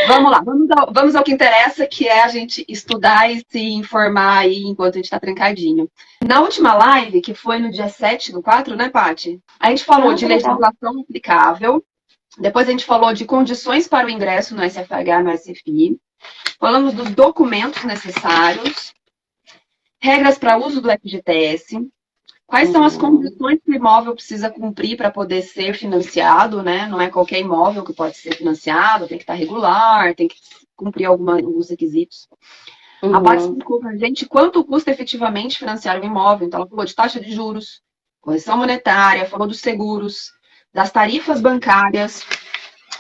Vamos lá, vamos ao que interessa, que é a gente estudar e se informar aí enquanto a gente está trancadinho. Na última live, que foi no dia 7/4, né, Paty? A gente falou Ah, de que legal. legislação aplicável, depois a gente falou de condições para o ingresso no SFH, no SFI, falamos dos documentos necessários, regras para uso do FGTS, quais são as Uhum, condições que o imóvel precisa cumprir para poder ser financiado, né? Não é qualquer imóvel que pode ser financiado, tem que estar regular, tem que cumprir alguns requisitos. A Paty uhum, explicou para a gente quanto custa efetivamente financiar um imóvel. Então, ela falou de taxa de juros, correção monetária, falou dos seguros, das tarifas bancárias,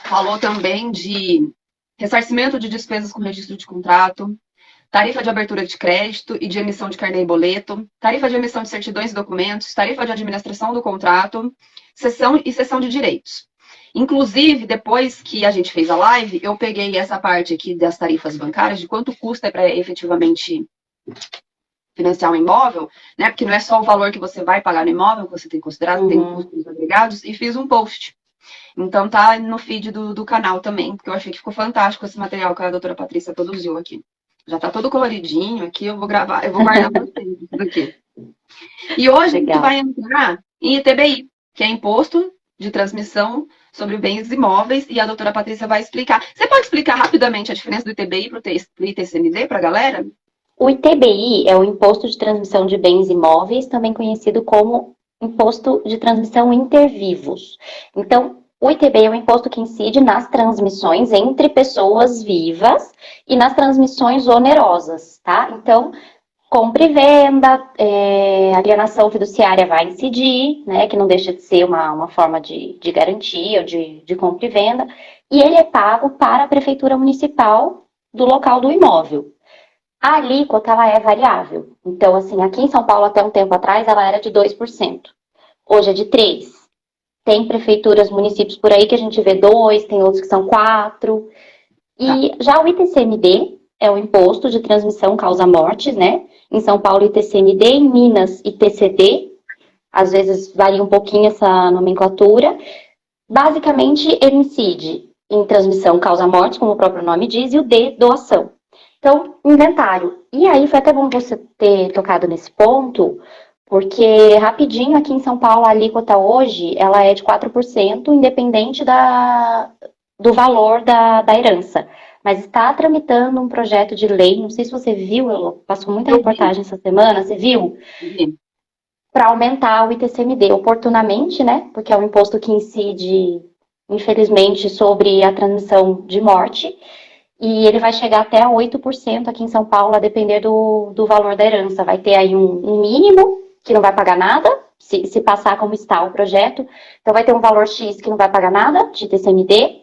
falou também de ressarcimento de despesas com registro de contrato, tarifa de abertura de crédito e de emissão de carnê e boleto, tarifa de emissão de certidões e documentos, tarifa de administração do contrato, sessão de direitos. Inclusive, depois que a gente fez a live, eu peguei essa parte aqui das tarifas bancárias, de quanto custa para efetivamente financiar um imóvel, né? Porque não é só o valor que você vai pagar no imóvel que você tem que considerar, tem uhum. custos agregados, e fiz um post. Então tá no feed do canal também, porque eu achei que ficou fantástico esse material que a doutora Patrícia produziu aqui. Já tá todo coloridinho aqui, eu vou gravar, eu vou guardar para vocês isso daqui. E hoje a gente Legal. vai entrar em ITBI, que é Imposto de Transmissão sobre Bens Imóveis, e a doutora Patrícia vai explicar. Você pode explicar rapidamente a diferença do ITBI para o ITCMD para a galera? O ITBI é o Imposto de Transmissão de Bens Imóveis, também conhecido como Imposto de Transmissão Intervivos. Então, o ITBI é um imposto que incide nas transmissões entre pessoas vivas e nas transmissões onerosas, tá? Então, compra e venda, alienação fiduciária vai incidir, né? Que não deixa de ser uma forma de garantia ou de compra e venda. E ele é pago para a prefeitura municipal do local do imóvel. A alíquota ela é variável. Então, assim, aqui em São Paulo, até um tempo atrás, ela era de 2%. Hoje é de 3%. Tem prefeituras, municípios por aí que a gente vê 2, tem outros que são 4%. Tá. E já o ITCMD é o Imposto de Transmissão Causa Mortes, né? Em São Paulo, ITCMD, em Minas, ITCD. Às vezes varia um pouquinho essa nomenclatura. Basicamente, ele incide em transmissão causa mortes, como o próprio nome diz, e o D, doação. Então, inventário. E aí foi até bom você ter tocado nesse ponto, porque rapidinho aqui em São Paulo a alíquota hoje ela é de 4%, independente do valor da herança. Mas está tramitando um projeto de lei, não sei se você viu, passou muita Eu vi, reportagem essa semana, você viu? vi. Para aumentar o ITCMD oportunamente, né? Porque é um imposto que incide, infelizmente, sobre a transmissão de morte. E ele vai chegar até a 8% aqui em São Paulo, a depender do valor da herança. Vai ter aí um mínimo, que não vai pagar nada, se passar como está o projeto. Então, vai ter um valor X que não vai pagar nada, de TCMD.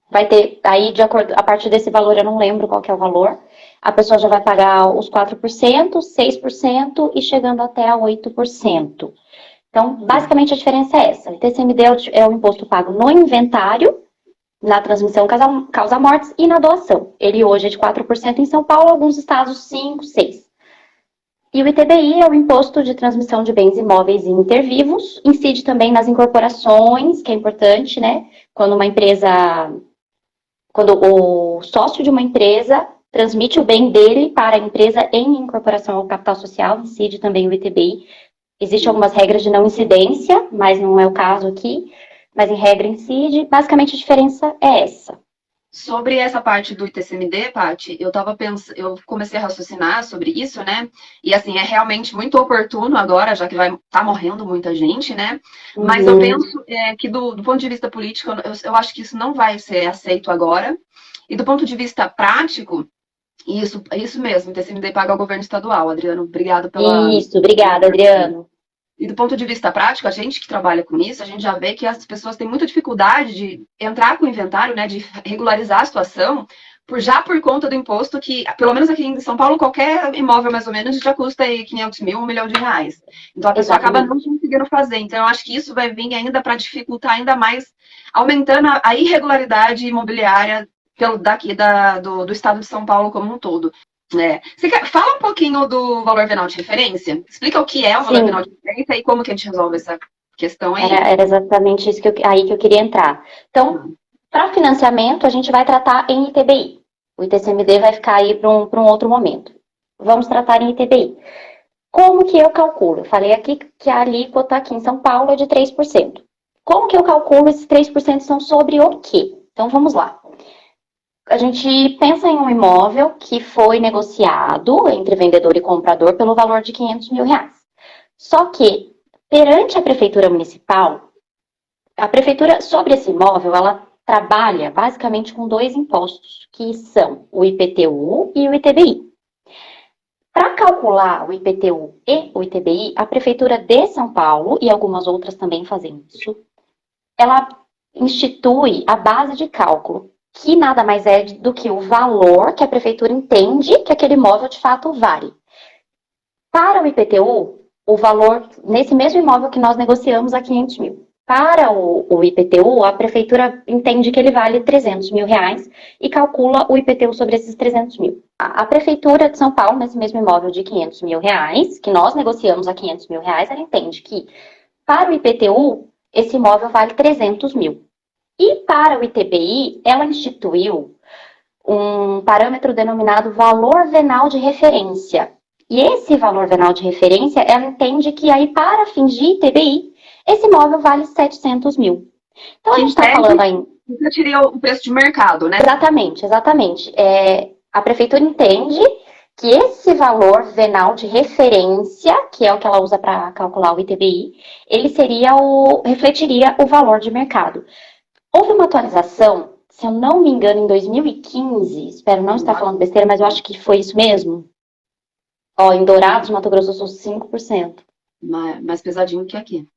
Vai ter, aí, de acordo, a partir desse valor, eu não lembro qual que é o valor. A pessoa já vai pagar os 4%, 6% e chegando até a 8%. Então, basicamente, a diferença é essa. O TCMD é o imposto pago no inventário, na transmissão causa mortes e na doação. Ele hoje é de 4% em São Paulo, alguns estados 5, 6%. E o ITBI é o Imposto de Transmissão de Bens Imóveis e Intervivos, incide também nas incorporações, que é importante, né? Quando uma empresa, quando o sócio de uma empresa transmite o bem dele para a empresa em incorporação ao capital social, incide também o ITBI. Existem algumas regras de não incidência, mas não é o caso aqui. Mas em regra incide. Basicamente a diferença é essa. Sobre essa parte do ITCMD, Paty, eu comecei a raciocinar sobre isso, né? E assim, é realmente muito oportuno agora, já que vai tá morrendo muita gente, né? Mas eu Uhum. penso que do ponto de vista político, eu acho que isso não vai ser aceito agora. E do ponto de vista prático, isso mesmo, o ITCMD paga ao governo estadual, Adriano. Obrigado pela. Isso, obrigada, Adriano. E do ponto de vista prático, a gente que trabalha com isso, a gente já vê que as pessoas têm muita dificuldade de entrar com o inventário, né, de regularizar a situação, por conta do imposto que, pelo menos aqui em São Paulo, qualquer imóvel mais ou menos já custa aí 500 mil, R$ 1 milhão. Então a pessoa acaba não Exatamente. conseguindo fazer. Então eu acho que isso vai vir ainda para dificultar ainda mais, aumentando a irregularidade imobiliária do estado de São Paulo como um todo. Fala um pouquinho do valor venal de referência? Explica o que é o valor venal de Sim, referência e como que a gente resolve essa questão aí. era exatamente isso aí que eu queria entrar. Então, Não. Para financiamento, a gente vai tratar em ITBI. O ITCMD vai ficar aí para um outro momento. Vamos tratar em ITBI. Como que eu calculo? Eu falei aqui que a alíquota aqui em São Paulo é de 3%. Como que eu calculo esses 3% são sobre o quê? Então vamos lá. A gente pensa em um imóvel que foi negociado entre vendedor e comprador pelo valor de R$ 500.000. Só que, perante a prefeitura municipal, a prefeitura, sobre esse imóvel, ela trabalha basicamente com dois impostos, que são o IPTU e o ITBI. Para calcular o IPTU e o ITBI, a prefeitura de São Paulo, e algumas outras também fazem isso, ela institui a base de cálculo, que nada mais é do que o valor que a prefeitura entende que aquele imóvel de fato vale. Para o IPTU, o valor, nesse mesmo imóvel que nós negociamos a R$ 500.000. Para o IPTU, a prefeitura entende que ele vale R$ 300.000 e calcula o IPTU sobre esses 300 mil. A prefeitura de São Paulo, nesse mesmo imóvel de R$ 500.000, que nós negociamos a R$ 500.000, ela entende que para o IPTU, esse imóvel vale 300 mil. E para o ITBI, ela instituiu um parâmetro denominado valor venal de referência. E esse valor venal de referência, ela entende que aí, para fins de ITBI, esse imóvel vale 700 mil. Então, a gente está falando aí... Você teria o preço de mercado, né? Exatamente, exatamente. A prefeitura entende que esse valor venal de referência, que é o que ela usa para calcular o ITBI, ele refletiria o valor de mercado. Houve uma atualização, se eu não me engano, em 2015, espero não estar falando besteira, mas eu acho que foi isso mesmo. Ó, em Dourados, Mato Grosso do Sul, 5%. Mais pesadinho que aqui.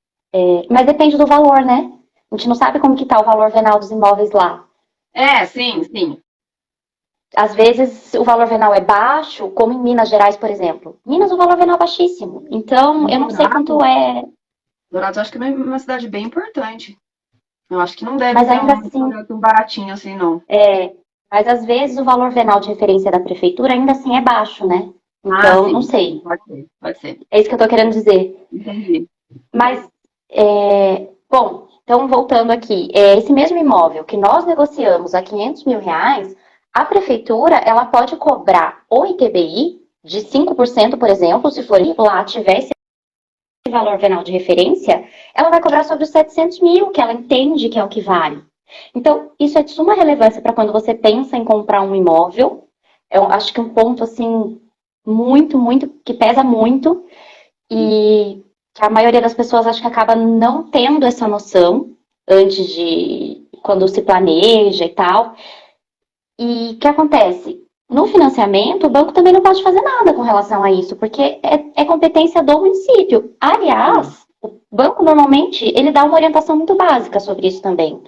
Mas depende do valor, né? A gente não sabe como que tá o valor venal dos imóveis lá. Sim, sim. Às vezes o valor venal é baixo, como em Minas Gerais, por exemplo. Minas, o valor venal é baixíssimo. Então, eu não sei quanto é. Dourados, acho que é uma cidade bem importante. Eu acho que não deve Mas ser ainda assim, tão baratinho assim, não. mas às vezes o valor venal de referência da prefeitura ainda assim é baixo, né? Então, Sim. não sei. Pode ser. É isso que eu tô querendo dizer. Entendi. Mas, bom, então voltando aqui, esse mesmo imóvel que nós negociamos a R$ 500.000, a prefeitura, ela pode cobrar o ITBI de 5%, por exemplo, se for lá tiver esse valor venal de referência, ela vai cobrar sobre os 700 mil, que ela entende que é o que vale. Então, isso é de suma relevância para quando você pensa em comprar um imóvel. Eu acho que um ponto, assim, muito, muito, que pesa muito e que a maioria das pessoas acho que acaba não tendo essa noção antes de quando se planeja e tal. E o que acontece? No financiamento, o banco também não pode fazer nada com relação a isso, porque é competência do município. Aliás, o banco normalmente ele dá uma orientação muito básica sobre isso também.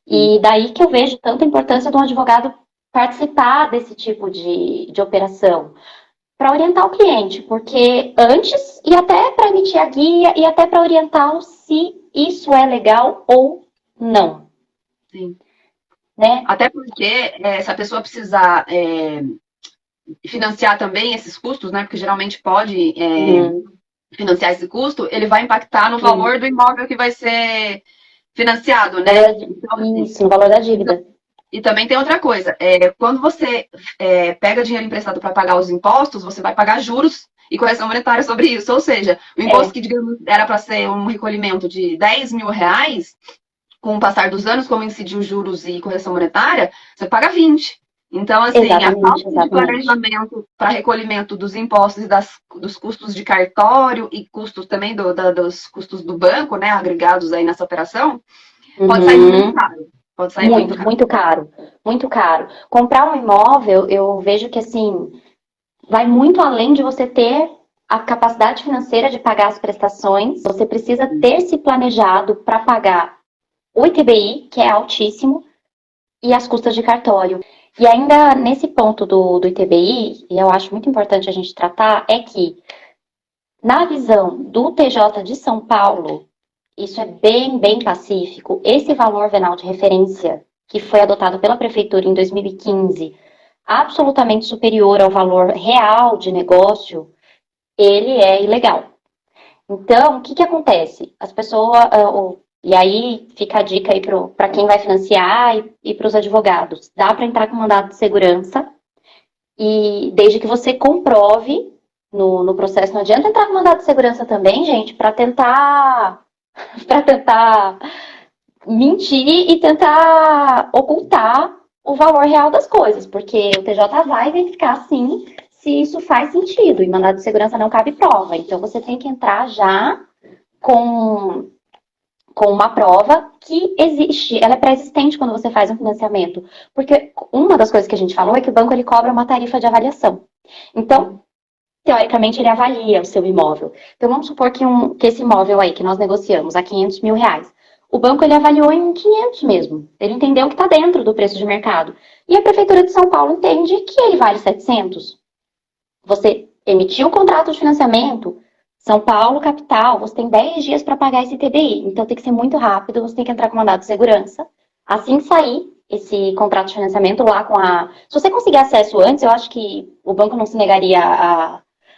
E daí que eu vejo tanta importância de um advogado participar desse tipo de operação para orientar o cliente, porque antes e até para emitir a guia e até para orientá-lo se isso é legal ou não. Sim. Né? Até porque se a pessoa precisar financiar também esses custos, né? Porque geralmente pode financiar esse custo, ele vai impactar no valor do imóvel que vai ser financiado, né? Então, isso, no valor da dívida. E também tem outra coisa, quando você pega dinheiro emprestado para pagar os impostos, você vai pagar juros e correção monetária sobre isso. Ou seja, o imposto que, digamos, era para ser um recolhimento de R$ 10.000, com o passar dos anos, como incidiu juros e correção monetária, você paga 20. Então, assim, a falta de planejamento para recolhimento dos impostos e dos custos de cartório e custos também dos custos do banco, né, agregados aí nessa operação, pode sair muito caro. Pode sair muito caro. Muito caro. Muito caro. Comprar um imóvel, eu vejo que, assim, vai muito além de você ter a capacidade financeira de pagar as prestações. Você precisa ter se planejado para pagar o ITBI, que é altíssimo, e as custas de cartório. E ainda nesse ponto do ITBI, e eu acho muito importante a gente tratar, é que, na visão do TJ de São Paulo, isso é bem, bem pacífico. Esse valor venal de referência, que foi adotado pela Prefeitura em 2015, absolutamente superior ao valor real de negócio, ele é ilegal. Então, o que acontece? As pessoas, E aí fica a dica aí para quem vai financiar e para os advogados. Dá para entrar com mandado de segurança e desde que você comprove no processo, não adianta entrar com mandado de segurança também, gente, para tentar mentir e tentar ocultar o valor real das coisas, porque o TJ vai verificar sim se isso faz sentido e mandado de segurança não cabe prova. Então você tem que entrar já com uma prova que existe, ela é pré-existente quando você faz um financiamento. Porque uma das coisas que a gente falou é que o banco ele cobra uma tarifa de avaliação. Então, teoricamente, ele avalia o seu imóvel. Então, vamos supor que esse imóvel aí que nós negociamos a 500 mil reais, o banco ele avaliou em 500 mesmo. Ele entendeu que está dentro do preço de mercado. E a Prefeitura de São Paulo entende que ele vale 700. Você emitiu o contrato de financiamento, São Paulo, capital, você tem 10 dias para pagar esse TBI. Então tem que ser muito rápido, você tem que entrar com mandado de segurança. Assim que sair esse contrato de financiamento lá com a. Se você conseguir acesso antes, eu acho que o banco não se negaria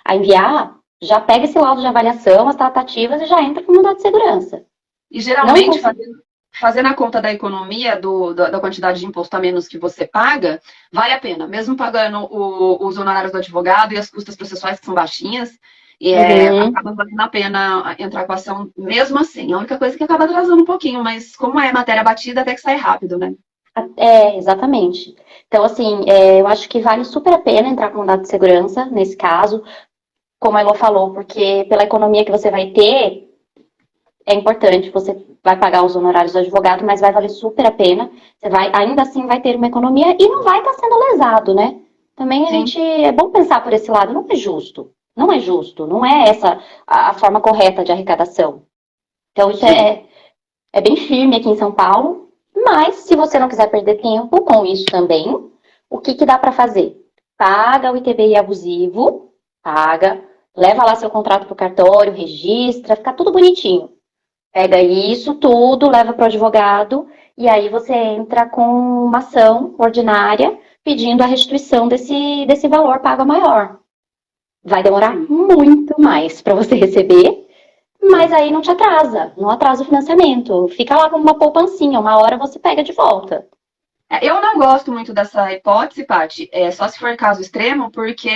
a enviar. Já pega esse laudo de avaliação, as tratativas e já entra com mandado de segurança. E geralmente, fazendo a conta da economia, da quantidade de imposto a menos que você paga, vale a pena. Mesmo pagando os honorários do advogado e as custas processuais que são baixinhas, acaba valendo a pena entrar com a ação mesmo assim. A única coisa que acaba atrasando um pouquinho, mas como é matéria batida, até que sai rápido, né? Exatamente. Então, assim, eu acho que vale super a pena entrar com mandado de segurança nesse caso, como a Elo falou, porque pela economia que você vai ter, é importante, você vai pagar os honorários do advogado, mas vai valer super a pena. Você vai, ainda assim, vai ter uma economia e não vai estar sendo lesado, né? Também é bom pensar por esse lado, não é justo. Não é justo, não é essa a forma correta de arrecadação. Então, isso é bem firme aqui em São Paulo, mas se você não quiser perder tempo com isso também, o que dá para fazer? Paga o ITBI abusivo, paga, leva lá seu contrato para o cartório, registra, fica tudo bonitinho. Pega isso tudo, leva para o advogado e aí você entra com uma ação ordinária pedindo a restituição desse valor pago maior. Vai demorar muito mais para você receber, mas aí não te atrasa, não atrasa o financiamento. Fica lá como uma poupancinha, uma hora você pega de volta. Eu não gosto muito dessa hipótese, Paty, só se for caso extremo, porque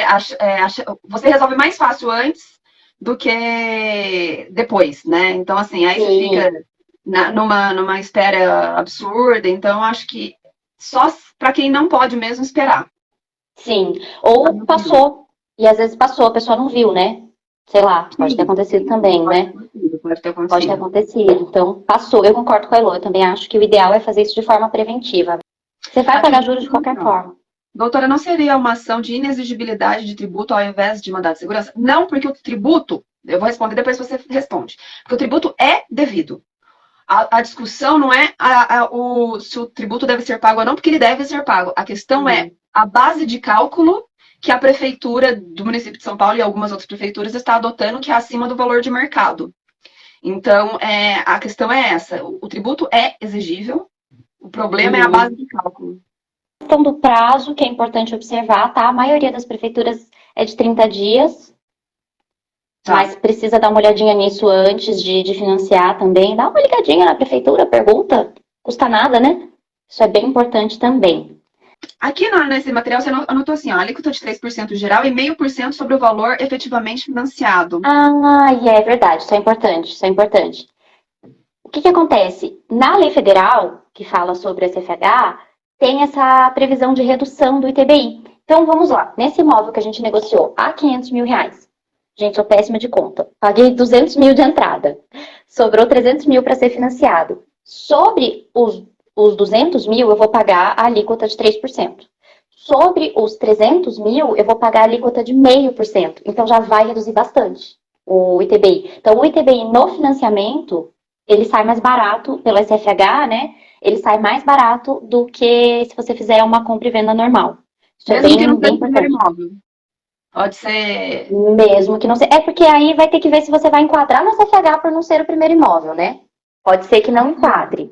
você resolve mais fácil antes do que depois, né? Então, assim, aí você fica numa espera absurda. Então, acho que só para quem não pode mesmo esperar. Sim, ou passou, e às vezes passou, a pessoa não viu, né? Sei lá, pode ter acontecido também, né? Pode ter acontecido. Pode ter acontecido. Então, passou. Eu concordo com a Elo. Eu também acho que o ideal é fazer isso de forma preventiva. Você vai pagar juros de qualquer forma. Doutora, não seria uma ação de inexigibilidade de tributo ao invés de mandado de segurança? Não, porque o tributo, eu vou responder depois você responde, porque o tributo é devido. A discussão não é se o tributo deve ser pago ou não, porque ele deve ser pago. A questão é a base de cálculo que a prefeitura do município de São Paulo e algumas outras prefeituras está adotando, que é acima do valor de mercado. Então, a questão é essa. O tributo é exigível, o problema é a base de cálculo. A questão do prazo, que é importante observar, tá? A maioria das prefeituras é de 30 dias, mas precisa dar uma olhadinha nisso antes de financiar também. Dá uma ligadinha na prefeitura, pergunta, custa nada, né? Isso é bem importante também. Aqui nesse material você anotou assim, ó, alíquota de 3% geral e 0,5% sobre o valor efetivamente financiado. É verdade, isso é importante, isso é importante. O que acontece? Na lei federal, que fala sobre o SFH, tem essa previsão de redução do ITBI. Então, vamos lá. Nesse imóvel que a gente negociou a 500 mil reais, gente, sou péssima de conta. Paguei 200 mil de entrada. Sobrou 300 mil para ser financiado. Sobre os 200 mil, eu vou pagar a alíquota de 3%. Sobre os 300 mil, eu vou pagar a alíquota de 0,5%. Então, já vai reduzir bastante o ITBI. Então, o ITBI no financiamento, ele sai mais barato pelo SFH, né? Ele sai mais barato do que se você fizer uma compra e venda normal. Isso mesmo que não seja o primeiro imóvel. Pode ser... Mesmo que não seja... É porque aí vai ter que ver se você vai enquadrar no SFH por não ser o primeiro imóvel, né? Pode ser que não enquadre.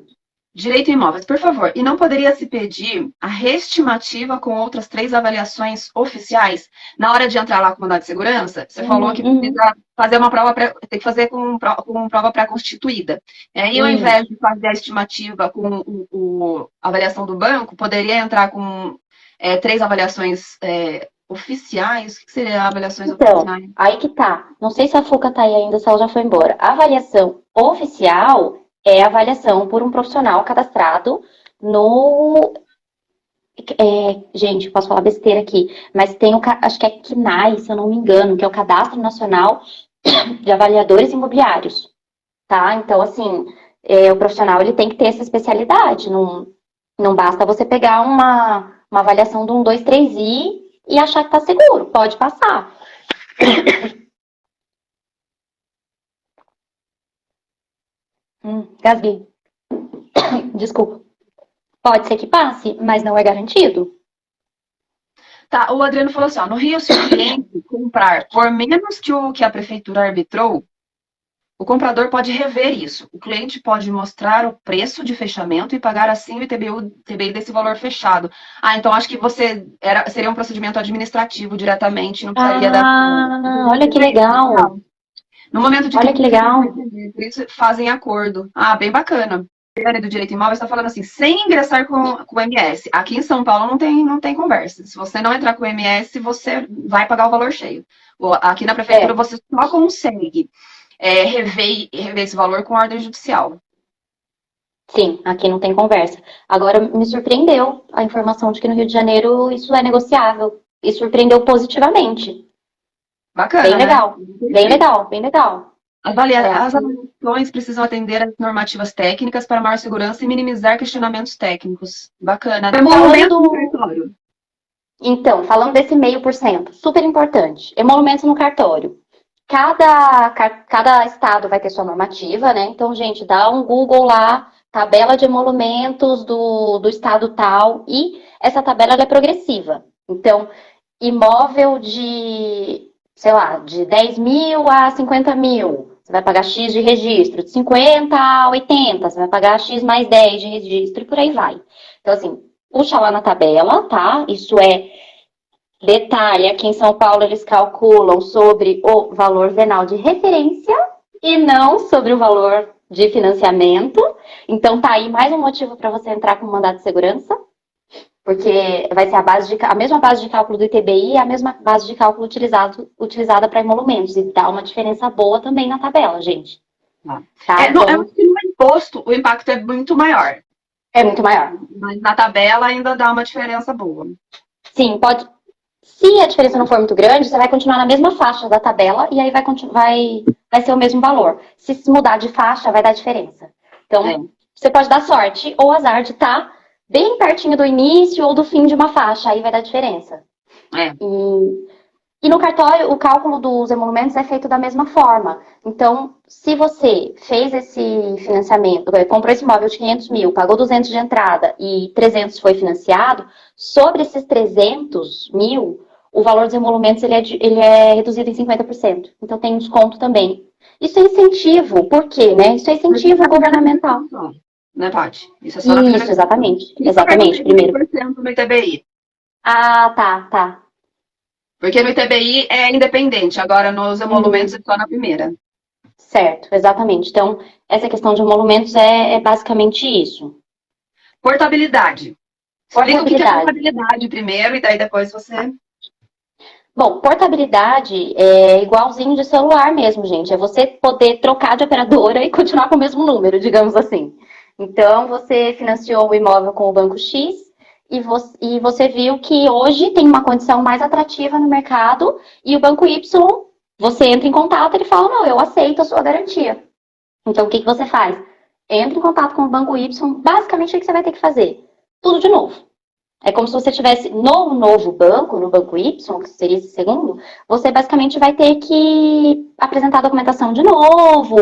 Direito em imóveis, por favor. E não poderia se pedir a reestimativa com outras 3 avaliações oficiais? Na hora de entrar lá com o mandado de segurança, você falou que precisa fazer uma prova, tem que fazer com prova pré-constituída. E ao invés de fazer a estimativa com a avaliação do banco, poderia entrar com 3 avaliações oficiais. O que seria avaliações oficiais? Aí que tá. Não sei se a Fuca tá aí ainda, se ela já foi embora. A avaliação oficial é a avaliação por um profissional cadastrado no... gente, posso falar besteira aqui, mas tem acho que é CNAE, se eu não me engano, que é o Cadastro Nacional de Avaliadores Imobiliários, tá? Então, assim, o profissional ele tem que ter essa especialidade, não basta você pegar uma avaliação do 1, 2, 3i e achar que tá seguro, pode passar. Gasguei. Desculpa. Pode ser que passe, mas não é garantido. Tá, o Adriano falou assim, ó, no Rio, se o cliente comprar por menos que o que a prefeitura arbitrou, o comprador pode rever isso. O cliente pode mostrar o preço de fechamento e pagar assim o ITBI desse valor fechado. Então acho que seria um procedimento administrativo diretamente, não precisaria dar... Olha que legal. No momento de olha que legal. Por isso fazem acordo. Bem bacana. Do direito imóvel está falando assim, sem ingressar com o MS. Aqui em São Paulo não tem conversa. Se você não entrar com o MS, você vai pagar o valor cheio. Aqui na prefeitura você só consegue rever esse valor com ordem judicial. Sim, aqui não tem conversa. Agora, me surpreendeu a informação de que no Rio de Janeiro isso é negociável. E surpreendeu positivamente. Bacana, bem legal, né? Bem legal, bem legal. As avaliações precisam atender às normativas técnicas para maior segurança e minimizar questionamentos técnicos. Bacana. Emolumento no cartório. Então, falando desse 0,5%, super importante. Emolumento no cartório. Cada estado vai ter sua normativa, né? Então, gente, dá um Google lá, tabela de emolumentos do estado tal, e essa tabela é progressiva. Então, imóvel de, sei lá, de 10 mil a 50 mil, você vai pagar X de registro, de 50 a 80, você vai pagar X mais 10 de registro, e por aí vai. Então, assim, puxa lá na tabela, tá? Isso é... Detalhe, aqui em São Paulo eles calculam sobre o valor venal de referência e não sobre o valor de financiamento. Então tá aí mais um motivo para você entrar com mandado de segurança, porque vai ser a mesma base de cálculo do ITBI e a mesma base de cálculo utilizada para emolumentos. E dá uma diferença boa também na tabela, gente. Tá? Então... Eu acho que no imposto o impacto é muito maior. É muito maior. Mas na tabela ainda dá uma diferença boa. Sim, pode... Se a diferença não for muito grande, você vai continuar na mesma faixa da tabela e aí vai ser o mesmo valor. Se mudar de faixa, vai dar diferença. Então, você pode dar sorte ou azar de estar bem pertinho do início ou do fim de uma faixa, aí vai dar diferença. E no cartório, o cálculo dos emolumentos é feito da mesma forma. Então, se você fez esse financiamento, comprou esse imóvel de 500 mil, pagou 200 de entrada e 300 foi financiado, sobre esses 300 mil, o valor dos emolumentos ele é reduzido em 50%. Então, tem um desconto também. Isso é incentivo. Por quê, né? Isso é incentivo governamental. Né, Paty? Isso é só na primeira... exatamente. Exatamente, primeiro. 100% no ITBI. Tá. Porque no ITBI é independente, agora nos emolumentos é só na primeira. Certo, exatamente. Então, essa questão de emolumentos é basicamente isso. Portabilidade. Explica o que é portabilidade primeiro e daí depois você... Bom, portabilidade é igualzinho de celular mesmo, gente. É você poder trocar de operadora e continuar com o mesmo número, digamos assim. Então, você financiou o imóvel com o banco X... E você viu que hoje tem uma condição mais atrativa no mercado e o banco Y, você entra em contato e ele fala, não, eu aceito a sua garantia. Então, o que você faz? Entra em contato com o banco Y, basicamente o que você vai ter que fazer? Tudo de novo. É como se você estivesse no novo banco, no banco Y, que seria esse segundo, você basicamente vai ter que apresentar a documentação de novo,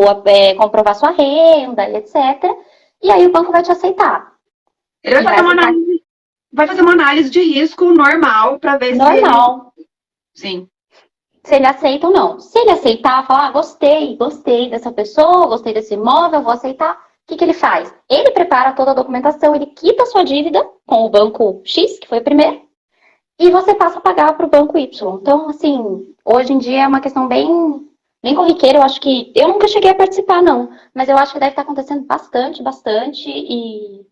comprovar sua renda, etc. E aí o banco vai te aceitar. Ele vai fazer uma análise de risco normal para ver normal. Sim. Se ele aceita ou não. Se ele aceitar, falar, gostei dessa pessoa, gostei desse imóvel, vou aceitar. O que ele faz? Ele prepara toda a documentação, ele quita a sua dívida com o banco X, que foi o primeiro, e você passa a pagar para o banco Y. Então, assim, hoje em dia é uma questão bem Bem corriqueiro, eu acho que. Eu nunca cheguei a participar, não. Mas eu acho que deve estar acontecendo bastante, bastante. E.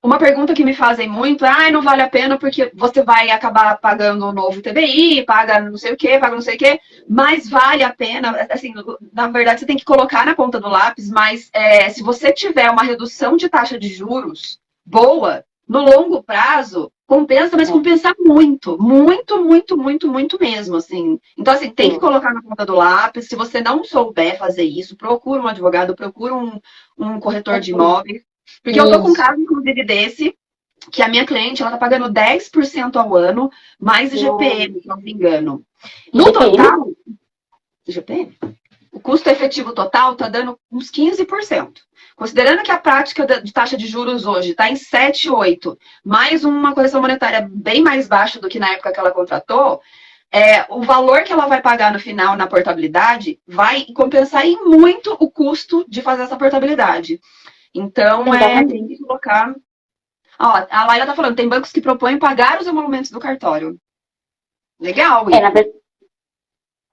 Uma pergunta que me fazem muito é, não vale a pena porque você vai acabar pagando um novo TBI, paga não sei o quê, paga não sei o quê, mas vale a pena, assim, na verdade você tem que colocar na ponta do lápis, mas se você tiver uma redução de taxa de juros boa, no longo prazo, compensa, mas É, compensa muito, muito, muito, muito, muito mesmo, assim. Então, assim, tem que sim. colocar na ponta do lápis, se você não souber fazer isso, procura um advogado, procura um corretor de imóveis, porque eu tô com um Isso. caso, inclusive, desse, que a minha cliente, ela tá pagando 10% ao ano, mais No IGPM, se não me engano. No IGPM? total, IGPM? O custo efetivo total tá dando uns 15%. Considerando que a prática de taxa de juros hoje está em 7, 8, mais uma correção monetária bem mais baixa do que na época que ela contratou, o valor que ela vai pagar no final na portabilidade vai compensar em muito o custo de fazer essa portabilidade. Então, tem que Exatamente. colocar. Ó, a Laila tá falando, tem bancos que propõem pagar os emolumentos do cartório. Legal É, isso.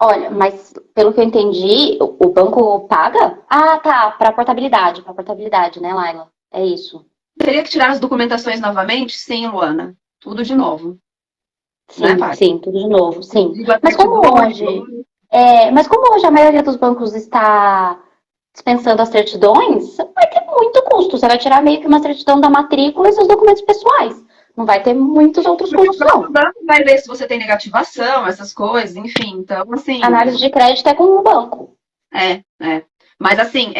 olha, mas pelo que eu entendi, o banco paga? Ah, tá, para portabilidade, né, Laila? É isso. Teria que tirar as documentações novamente? Sim, Luana. Tudo de novo, né, Sim, Paty? sim, tudo de novo, sim. Digo a Mas certidão, como hoje, mas como hoje a maioria dos bancos está dispensando as certidões, vai ter muito custo. Você vai tirar meio que uma certidão da matrícula e seus documentos pessoais. Não vai ter muitos outros porque o custos, próprio não. banco vai ver se você tem negativação, essas coisas, enfim. Então, assim, Análise de crédito é com o banco. é. Mas, assim,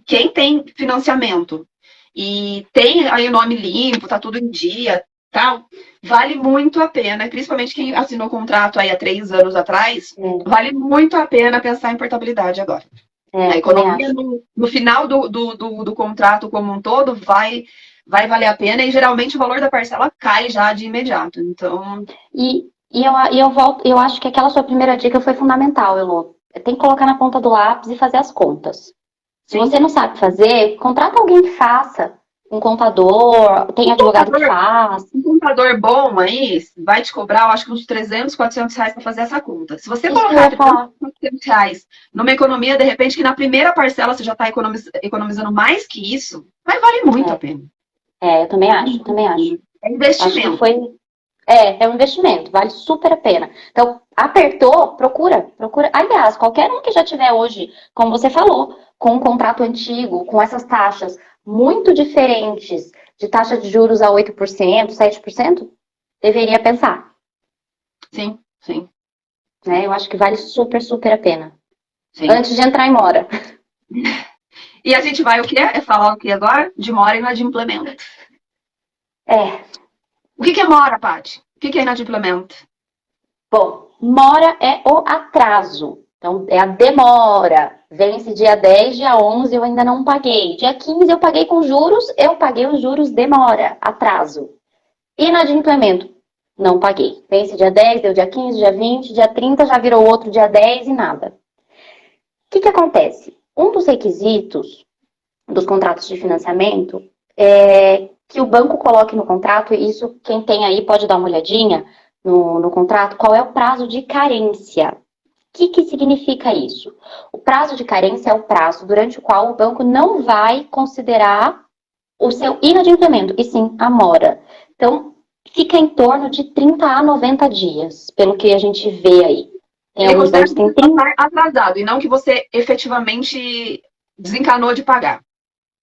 quem tem financiamento e tem aí o nome limpo, tá tudo em dia, tal, vale muito a pena, principalmente quem assinou o contrato aí há 3 anos atrás, É, vale muito a pena pensar em portabilidade agora. A também economia acho. no final do contrato como um todo vai valer a pena e geralmente o valor da parcela cai já de imediato. Então, E eu volto, eu acho que aquela sua primeira dica foi fundamental, Elô. Tem que colocar na ponta do lápis e fazer as contas. Se sim. você não sabe fazer, contrata alguém que faça. Um contador, tem Um advogado que contador, faz. um contador bom aí vai te cobrar, eu acho que uns 300, 400 reais para fazer essa conta. Se você Isso que eu colocar ia 300, falar. 400 reais numa economia, de repente, que na primeira parcela você já está economizando mais que isso, vai valer muito a pena. Eu também acho, também acho. É Acho que investimento. foi. É um investimento, vale super a pena. Então, apertou, procura. Aliás, qualquer um que já tiver hoje, como você falou, com um contrato antigo, com essas taxas muito diferentes, de taxa de juros a 8%, 7%, deveria pensar. Sim, sim, Né? Eu acho que vale super, super a pena. sim. Antes de entrar em mora. E a gente vai o quê? É falar o quê agora? De mora e inadimplemento. É, O que é mora, Paty? O que é inadimplemento? bom, mora é o atraso. Então, é a demora. Vence dia 10, dia 11 eu ainda não paguei. Dia 15 eu paguei com juros, eu paguei os juros demora, atraso. Inadimplemento, não paguei. Vence dia 10, deu dia 15, dia 20, dia 30 já virou outro dia 10 e nada. O que acontece? Um dos requisitos dos contratos de financiamento é que o banco coloque no contrato, e isso quem tem aí pode dar uma olhadinha no contrato, qual é o prazo de carência. O que significa isso? O prazo de carência é o prazo durante o qual o banco não vai considerar o seu inadimplemento, e sim a mora. Então, fica em torno de 30 a 90 dias, pelo que a gente vê aí. Tem Ele alguns considera bancos que que tem você só 30. está atrasado e não que você efetivamente desencanou de pagar.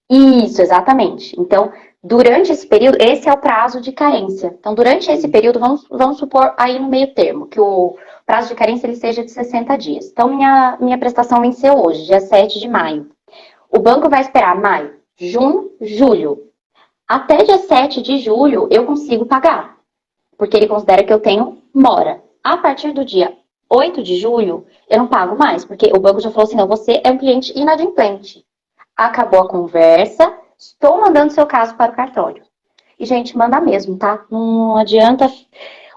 Isso, exatamente. Então, durante esse período, esse é o prazo de carência. Então, durante esse período, vamos supor aí no meio termo, que o prazo de carência ele seja de 60 dias. Então, minha prestação venceu hoje, dia 7 de maio. O banco vai esperar maio, junho, julho. Até dia 7 de julho, eu consigo pagar, porque ele considera que eu tenho mora. A partir do dia 8 de julho, eu não pago mais, porque o banco já falou assim: não, você é um cliente inadimplente. Acabou a conversa, estou mandando seu caso para o cartório. E, gente, manda mesmo, tá? Não adianta.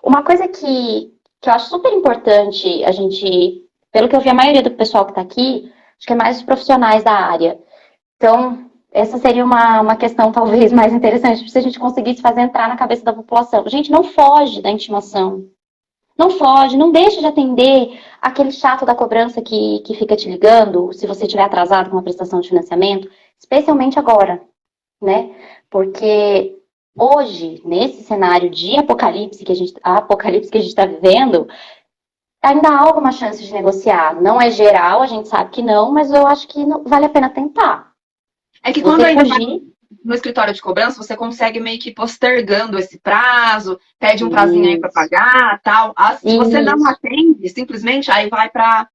Uma coisa que eu acho super importante a gente, pelo que eu vi a maioria do pessoal que está aqui, acho que é mais os profissionais da área. Então, essa seria uma questão talvez mais interessante se a gente conseguisse fazer entrar na cabeça da população. Gente, não foge da intimação. não foge, não deixa de atender aquele chato da cobrança que fica te ligando, se você estiver atrasado com a prestação de financiamento, especialmente agora, né? Porque hoje, nesse cenário de apocalipse que a gente está vivendo, ainda há alguma chance de negociar. Não é geral, a gente sabe que não, mas eu acho que vale a pena tentar. É que Se quando você ainda vai fugir, no escritório de cobrança, você consegue meio que ir postergando esse prazo, pede um prazinho aí para isso, pagar, tal. Se você não isso, atende, simplesmente aí vai para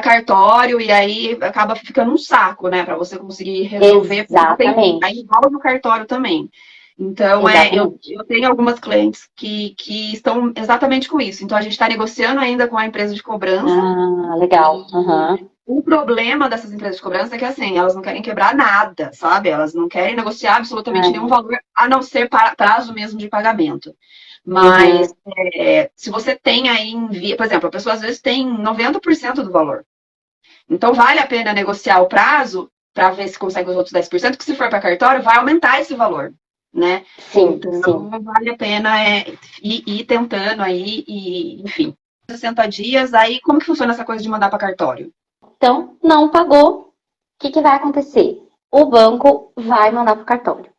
cartório e aí acaba ficando um saco, né, para você conseguir resolver. Aí exatamente, envolve o cartório também. Então, exatamente. eu tenho algumas clientes que estão exatamente com isso. Então, a gente está negociando ainda com a empresa de cobrança. Ah, legal. E Aham. o problema dessas empresas de cobrança é que, assim, elas não querem quebrar nada, sabe? Elas não querem negociar absolutamente nenhum É. valor, a não ser prazo mesmo de pagamento. Uhum. Mas, se você tem aí, por exemplo, a pessoa às vezes tem 90% do valor. Então, vale a pena negociar o prazo para ver se consegue os outros 10%, que se for para cartório, vai aumentar esse valor, né? Sim, Então, sim. vale a pena ir tentando aí, e, enfim. 60 dias, aí como que funciona essa coisa de mandar para cartório? Então, não pagou, o que vai acontecer? O banco vai mandar para o cartório.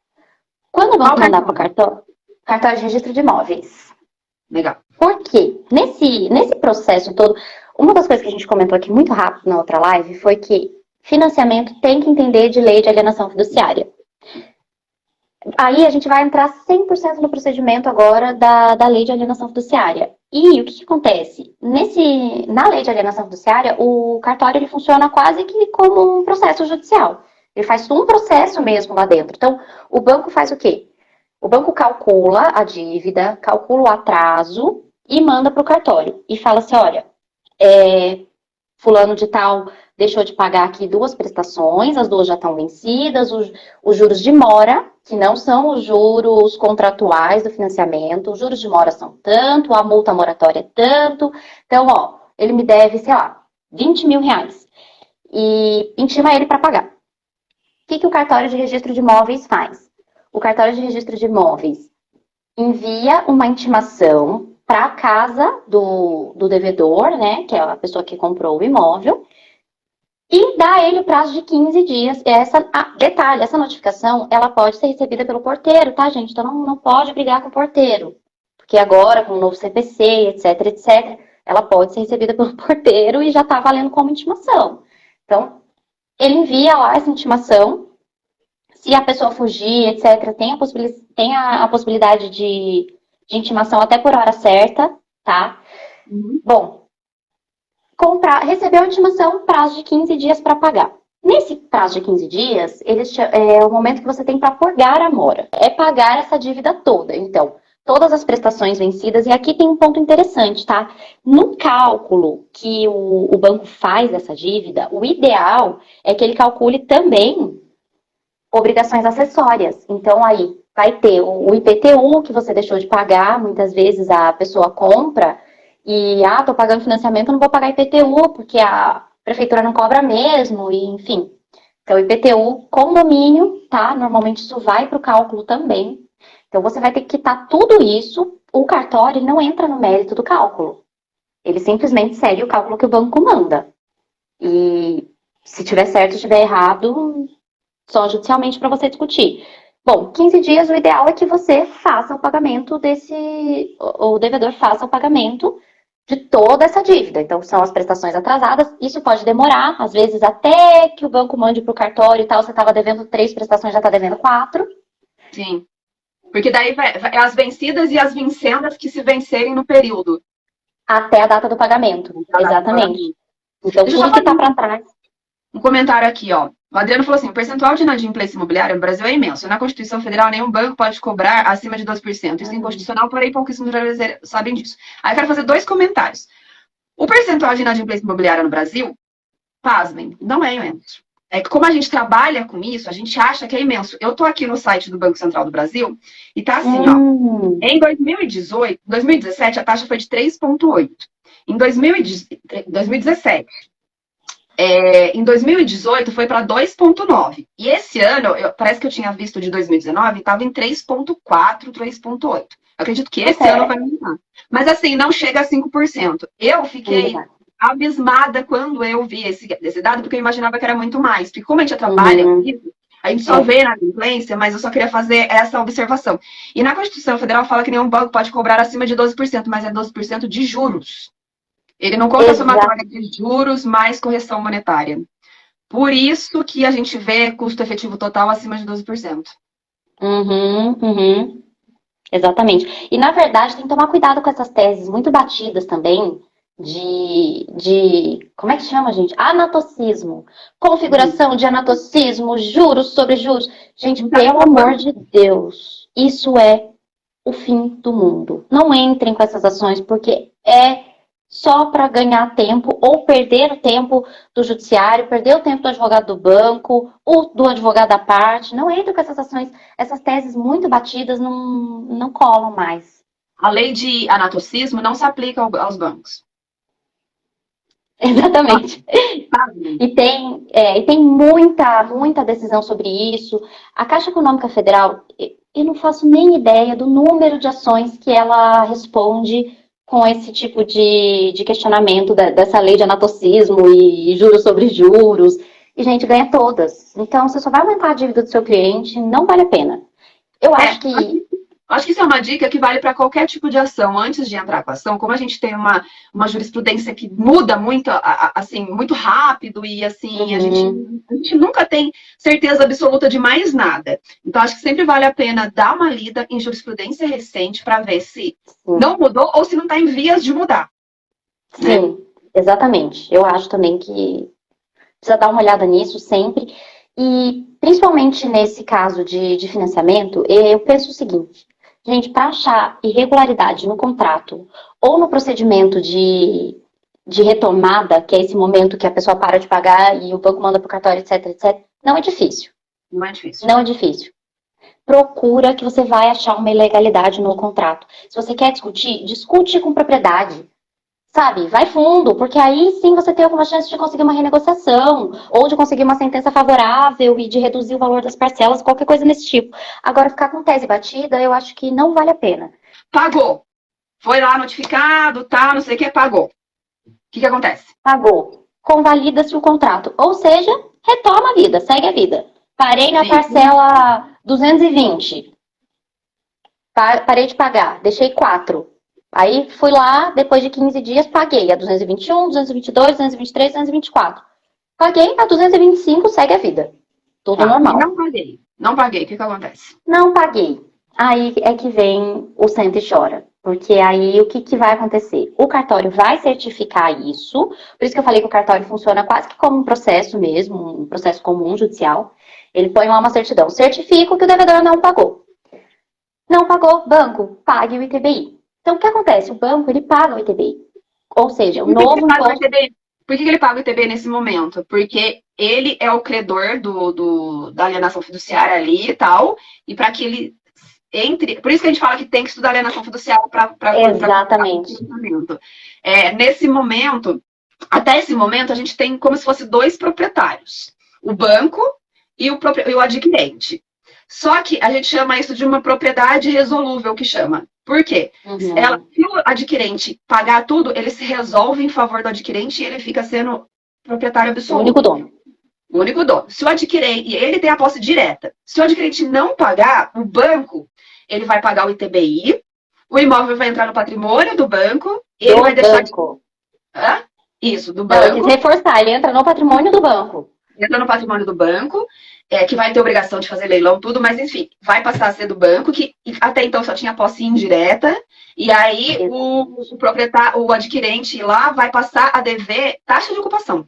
Quando o Qual banco mandar para o cartório? cartório, cartório de registro de imóveis. Legal. Por quê? Nesse processo todo, uma das coisas que a gente comentou aqui muito rápido na outra live foi que financiamento tem que entender de lei de alienação fiduciária. Aí a gente vai entrar 100% no procedimento agora da lei de alienação fiduciária. E o que acontece? Na lei de alienação fiduciária, o cartório ele funciona quase que como um processo judicial. Ele faz um processo mesmo lá dentro. Então, o banco faz o quê? O banco calcula a dívida, calcula o atraso e manda para o cartório. E fala assim: olha, fulano de tal deixou de pagar aqui duas prestações, as duas já estão vencidas, os juros de mora, que não são os juros contratuais do financiamento, os juros de mora são tanto, a multa moratória é tanto. Então, ó, ele me deve, sei lá, 20 mil reais. E intima ele para pagar. O que o cartório de registro de imóveis faz? O cartório de registro de imóveis envia uma intimação para a casa do devedor, né, que é a pessoa que comprou o imóvel, e dá a ele o prazo de 15 dias. Detalhe, essa notificação, ela pode ser recebida pelo porteiro, tá, gente? Então não pode brigar com o porteiro. Porque agora, com o novo CPC, etc, etc, ela pode ser recebida pelo porteiro e já tá valendo como intimação. Então, ele envia lá essa intimação. Se a pessoa fugir, etc, tem a possibilidade de intimação até por hora certa, tá? Uhum. Bom, recebeu a intimação, prazo de 15 dias para pagar. Nesse prazo de 15 dias, é o momento que você tem para pagar a mora. É pagar essa dívida toda. Então, todas as prestações vencidas, e aqui tem um ponto interessante, tá? No cálculo que o banco faz dessa dívida, o ideal é que ele calcule também obrigações acessórias. Então, aí vai ter o IPTU que você deixou de pagar, muitas vezes a pessoa compra e, tô pagando financiamento, não vou pagar IPTU, porque a prefeitura não cobra mesmo, e enfim. Então, IPTU, condomínio, tá? Normalmente isso vai para o cálculo também. Então, você vai ter que quitar tudo isso. O cartório não entra no mérito do cálculo. Ele simplesmente segue o cálculo que o banco manda. E se tiver certo, se tiver errado, só judicialmente para você discutir. Bom, 15 dias, o ideal é que você faça o pagamento o devedor faça o pagamento de toda essa dívida. Então, são as prestações atrasadas. Isso pode demorar, às vezes até que o banco mande para o cartório e tal, você estava devendo 3 prestações, já está devendo 4. Sim. Porque daí vai as vencidas e as vincendas que se vencerem no período. Até a data do pagamento. A data do Exatamente. pagamento. Então, Deixa eu só tudo que fazer está para trás. um comentário aqui, ó. O Adriano falou assim: o percentual de inadimplência imobiliária no Brasil é imenso. Na Constituição Federal, nenhum banco pode cobrar acima de 12%. Isso é inconstitucional, porém pouquíssimos brasileiros sabem disso. Aí eu quero fazer dois comentários. O percentual de inadimplência imobiliária no Brasil, pasmem, não é imenso. É que como a gente trabalha com isso, a gente acha que é imenso. Eu tô aqui no site do Banco Central do Brasil e tá assim, ó. Em 2017, a taxa foi de 3,8. Em 2017, em 2018 foi para 2,9. E esse ano, parece que eu tinha visto de 2019, estava em 3,4, 3,8. Eu acredito que esse ano vai aumentar. Mas assim, não chega a 5%. Eu fiquei abismada quando eu vi esse dado, porque eu imaginava que era muito mais. Porque como a gente trabalha com isso, a gente só vê na inadimplência, mas eu só queria fazer essa observação. E na Constituição Federal fala que nenhum banco pode cobrar acima de 12%, mas é 12% de juros. Ele não conta a somatória de juros mais correção monetária. Por isso que a gente vê custo efetivo total acima de 12%. Exatamente. E, na verdade, tem que tomar cuidado com essas teses muito batidas também como é que chama, gente? Anatocismo. Configuração de anatocismo, juros sobre juros. Gente, pelo amor de Deus, isso é o fim do mundo. Não entrem com essas ações, porque é só para ganhar tempo ou perder o tempo do judiciário, perder o tempo do advogado do banco ou do advogado da parte. Não entrem com essas ações. Essas teses muito batidas não colam mais. A lei de anatocismo não se aplica aos bancos. Exatamente. E tem muita decisão sobre isso. A Caixa Econômica Federal, eu não faço nem ideia do número de ações que ela responde com esse tipo de questionamento dessa lei de anatocismo e juros sobre juros. E, gente, ganha todas. Então, você só vai aumentar a dívida do seu cliente, não vale a pena. Eu acho que isso é uma dica que vale para qualquer tipo de ação. Antes de entrar com a ação, como a gente tem uma jurisprudência que muda muito, assim, muito rápido e assim, a gente nunca tem certeza absoluta de mais nada. Então, acho que sempre vale a pena dar uma lida em jurisprudência recente para ver se não mudou ou se não está em vias de mudar. Sim, exatamente. Eu acho também que precisa dar uma olhada nisso sempre. E, principalmente nesse caso de financiamento, eu penso o seguinte. Gente, para achar irregularidade no contrato ou no procedimento de retomada, que é esse momento que a pessoa para de pagar e o banco manda para o cartório, etc, etc, não é difícil. Não é difícil. Não é difícil. Procura que você vai achar uma ilegalidade no contrato. Se você quer discutir, discute com propriedade. Sabe, vai fundo, porque aí sim você tem alguma chance de conseguir uma renegociação, ou de conseguir uma sentença favorável e de reduzir o valor das parcelas, qualquer coisa nesse tipo. Agora, ficar com tese batida, eu acho que não vale a pena. Pagou. Foi lá notificado, tá, não sei o que, pagou. O que acontece? Pagou. Convalida-se o contrato. Ou seja, retoma a vida, segue a vida. Parei na parcela 220. Parei de pagar, deixei 4. Aí fui lá, depois de 15 dias, paguei a 221, 222, 223, 224. Paguei a 225, segue a vida. Tudo normal. Não paguei, o que acontece? Não paguei. Aí é que vem o senta e chora. Porque aí o que vai acontecer? O cartório vai certificar isso. Por isso que eu falei que o cartório funciona quase que como um processo mesmo, um processo comum judicial. Ele põe lá uma certidão. Certifica que o devedor não pagou. Não pagou, banco, pague o ITBI. Então, o que acontece? O banco, ele paga o ITBI. Ou seja, o novo imposto... Por que ele paga o ITBI nesse momento? Porque ele é o credor da alienação fiduciária ali e tal, e para que ele entre... Por isso que a gente fala que tem que estudar alienação fiduciária para... Exatamente. Nesse momento, até esse momento, a gente tem como se fosse dois proprietários. O banco e o adquirente. Só que a gente chama isso de uma propriedade resolúvel, que chama. Por quê? Se o adquirente pagar tudo, ele se resolve em favor do adquirente e ele fica sendo proprietário absoluto. O único dono. O único dono. Se o adquirente, e ele tem a posse direta. Se o adquirente não pagar, o banco, ele vai pagar o ITBI, o imóvel vai entrar no patrimônio do banco, ele vai deixar banco. Isso, do banco. Não, eu quis reforçar, ele entra no patrimônio do banco. Entra no patrimônio do banco, que vai ter obrigação de fazer leilão, tudo, mas enfim, vai passar a ser do banco, que até então só tinha posse indireta, e aí o proprietário, o adquirente lá vai passar a dever taxa de ocupação.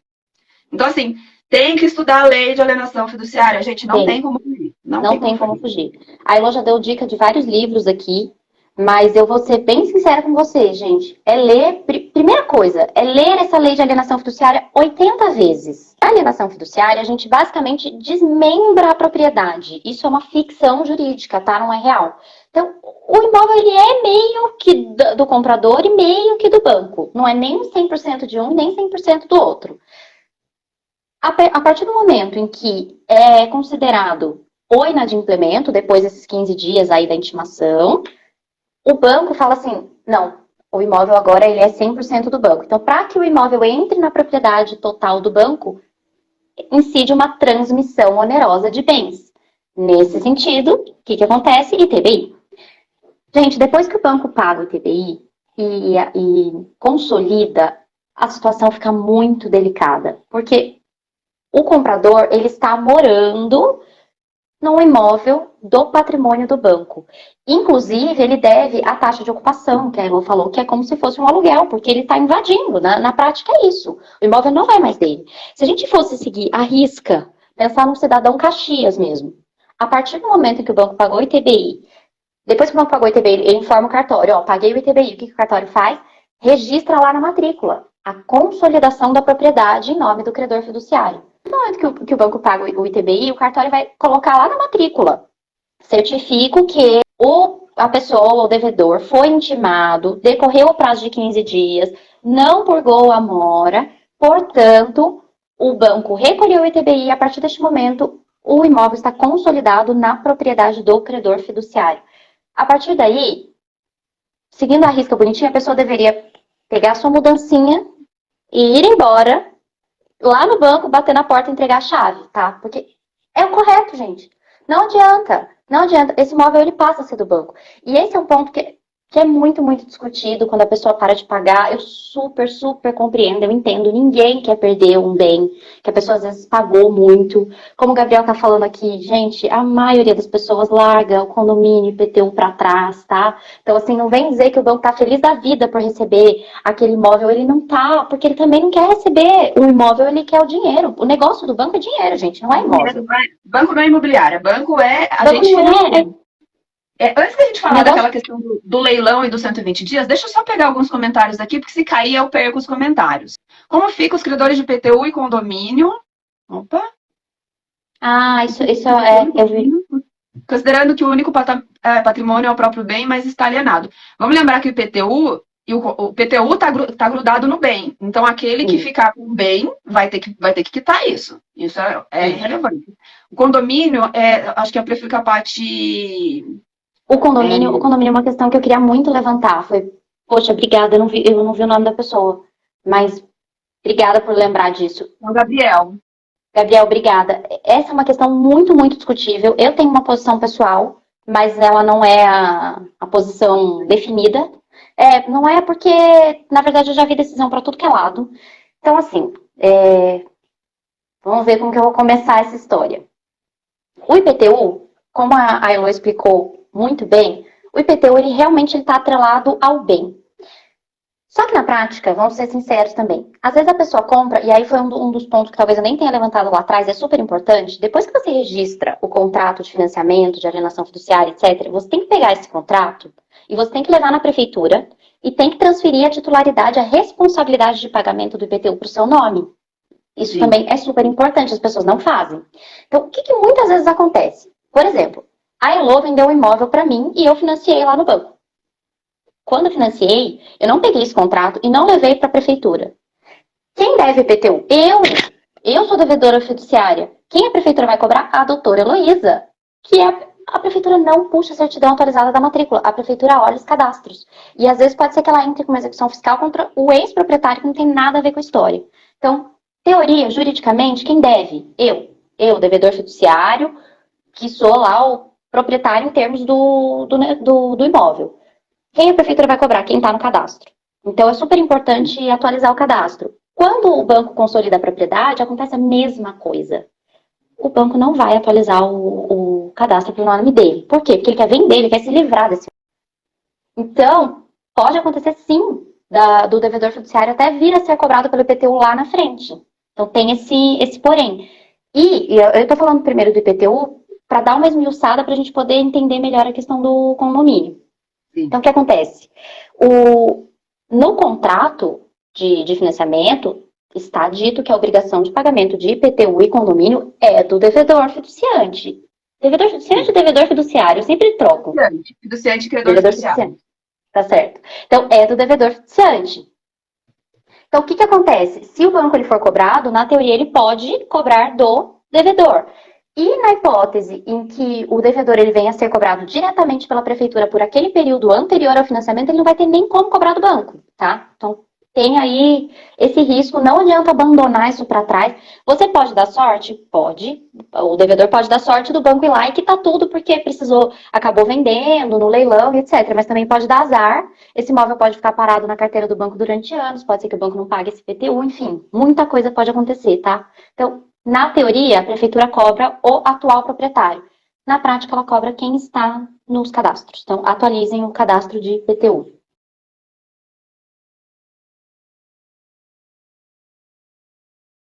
Então, assim, tem que estudar a lei de alienação fiduciária, gente, não tem como fugir. Não tem como fugir. A Elô já deu dica de vários livros aqui, mas eu vou ser bem sincera com você, gente. Primeira coisa, é ler essa lei de alienação fiduciária 80 vezes. A alienação fiduciária, a gente basicamente desmembra a propriedade. Isso é uma ficção jurídica, tá? Não é real. Então, o imóvel, ele é meio que do comprador e meio que do banco. Não é nem 100% de um, nem 100% do outro. A partir do momento em que é considerado o inadimplemento, depois desses 15 dias aí da intimação, O banco fala assim, não, o imóvel agora ele é 100% do banco. Então, para que o imóvel entre na propriedade total do banco, incide uma transmissão onerosa de bens. Nesse sentido, o que acontece? ITBI. Gente, depois que o banco paga o ITBI e consolida, a situação fica muito delicada, porque o comprador ele está morando num imóvel do patrimônio do banco. Inclusive, ele deve a taxa de ocupação, que a Elo falou, que é como se fosse um aluguel, porque ele está invadindo. Na prática é isso. O imóvel não é mais dele. Se a gente fosse seguir a risca, pensar no cidadão Caxias mesmo, a partir do momento em que o banco pagou o ITBI, depois que o banco pagou o ITBI, ele informa o cartório, ó, paguei o ITBI. O que o cartório faz? Registra lá na matrícula a consolidação da propriedade em nome do credor fiduciário. No momento que o banco paga o ITBI, o cartório vai colocar lá na matrícula. Certifico que a pessoa, o devedor, foi intimado, decorreu o prazo de 15 dias, não purgou a mora, portanto, o banco recolheu o ITBI e, a partir deste momento, o imóvel está consolidado na propriedade do credor fiduciário. A partir daí, seguindo a risca bonitinha, a pessoa deveria pegar a sua mudancinha e ir embora lá no banco, bater na porta e entregar a chave, tá? Porque é o correto, gente. Não adianta. Não adianta. Esse imóvel, ele passa a ser do banco. E esse é um ponto que é muito, muito discutido quando a pessoa para de pagar. Eu super, super compreendo, eu entendo. Ninguém quer perder um bem que a pessoa às vezes pagou muito. Como o Gabriel tá falando aqui, gente, a maioria das pessoas larga o condomínio IPTU para trás, tá? Então, assim, não vem dizer que o banco tá feliz da vida por receber aquele imóvel. Ele não tá, porque ele também não quer receber o imóvel, ele quer o dinheiro. O negócio do banco é dinheiro, gente, não é imóvel. Banco não é imobiliária, banco é Banco agente não financeiro. Antes da gente o falar daquela negócio. questão do leilão e dos 120 dias, deixa eu só pegar alguns comentários aqui, porque se cair eu perco os comentários. Como ficam os credores de PTU e condomínio? Opa! Ah, isso é. Eu vi. Considerando que o único patrimônio é o próprio bem, mas está alienado. Vamos lembrar que o IPTU e o PTU está grudado no bem. Então, aquele que ficar com o bem vai ter que quitar isso. Isso é irrelevante. O condomínio, acho que eu prefiro que a Paty. O condomínio é uma questão que eu queria muito levantar. Foi, poxa, obrigada, eu não vi o nome da pessoa. Mas obrigada por lembrar disso. O Gabriel. Gabriel, obrigada. Essa é uma questão muito, muito discutível. Eu tenho uma posição pessoal, mas ela não é a posição definida. Não é porque, na verdade, eu já vi decisão para tudo que é lado. Então, assim, vamos ver como que eu vou começar essa história. O IPTU, como a Elo explicou muito bem, o IPTU ele realmente está atrelado ao bem. Só que na prática, vamos ser sinceros também, às vezes a pessoa compra, e aí foi um dos pontos que talvez eu nem tenha levantado lá atrás, é super importante, depois que você registra o contrato de financiamento, de alienação fiduciária, etc., você tem que pegar esse contrato e você tem que levar na prefeitura e tem que transferir a titularidade, a responsabilidade de pagamento do IPTU para o seu nome. Isso também é super importante, as pessoas não fazem. Então, o que muitas vezes acontece? Por exemplo, a Elo vendeu um imóvel para mim e eu financiei lá no banco. Quando eu financiei, eu não peguei esse contrato e não levei para a prefeitura. Quem deve IPTU? Eu sou devedora fiduciária. Quem a prefeitura vai cobrar? A doutora Heloísa, que a prefeitura não puxa a certidão atualizada da matrícula. A prefeitura olha os cadastros. E às vezes pode ser que ela entre com uma execução fiscal contra o ex-proprietário que não tem nada a ver com a história. Então, teoria, juridicamente, quem deve? Eu, devedor fiduciário, que sou lá o proprietário em termos do imóvel. Quem a prefeitura vai cobrar? Quem está no cadastro. Então, é super importante atualizar o cadastro. Quando o banco consolida a propriedade, acontece a mesma coisa. O banco não vai atualizar o cadastro para o nome dele. Por quê? Porque ele quer vender, ele quer se livrar desse. Então, pode acontecer sim do devedor fiduciário até vir a ser cobrado pelo IPTU lá na frente. Então, tem esse porém. E eu estou falando primeiro do IPTU para dar uma esmiuçada para a gente poder entender melhor a questão do condomínio. Sim. Então, o que acontece? No contrato de financiamento, está dito que a obrigação de pagamento de IPTU e condomínio é do devedor fiduciante. Devedor fiduciante ou devedor fiduciário? Eu sempre troco. Fiduciante e credor fiduciário. Tá certo. Então, é do devedor fiduciante. Então, o que acontece? Se o banco ele for cobrado, na teoria ele pode cobrar do devedor. E na hipótese em que o devedor ele venha a ser cobrado diretamente pela prefeitura por aquele período anterior ao financiamento, ele não vai ter nem como cobrar do banco, tá? Então, tem aí esse risco, não adianta abandonar isso para trás. Você pode dar sorte? Pode. O devedor pode dar sorte do banco ir lá e quitar tudo porque precisou, acabou vendendo no leilão, etc. Mas também pode dar azar. Esse imóvel pode ficar parado na carteira do banco durante anos, pode ser que o banco não pague esse PTU, enfim, muita coisa pode acontecer, tá? Então, na teoria, a prefeitura cobra o atual proprietário. Na prática, ela cobra quem está nos cadastros. Então, atualizem o cadastro de PTU.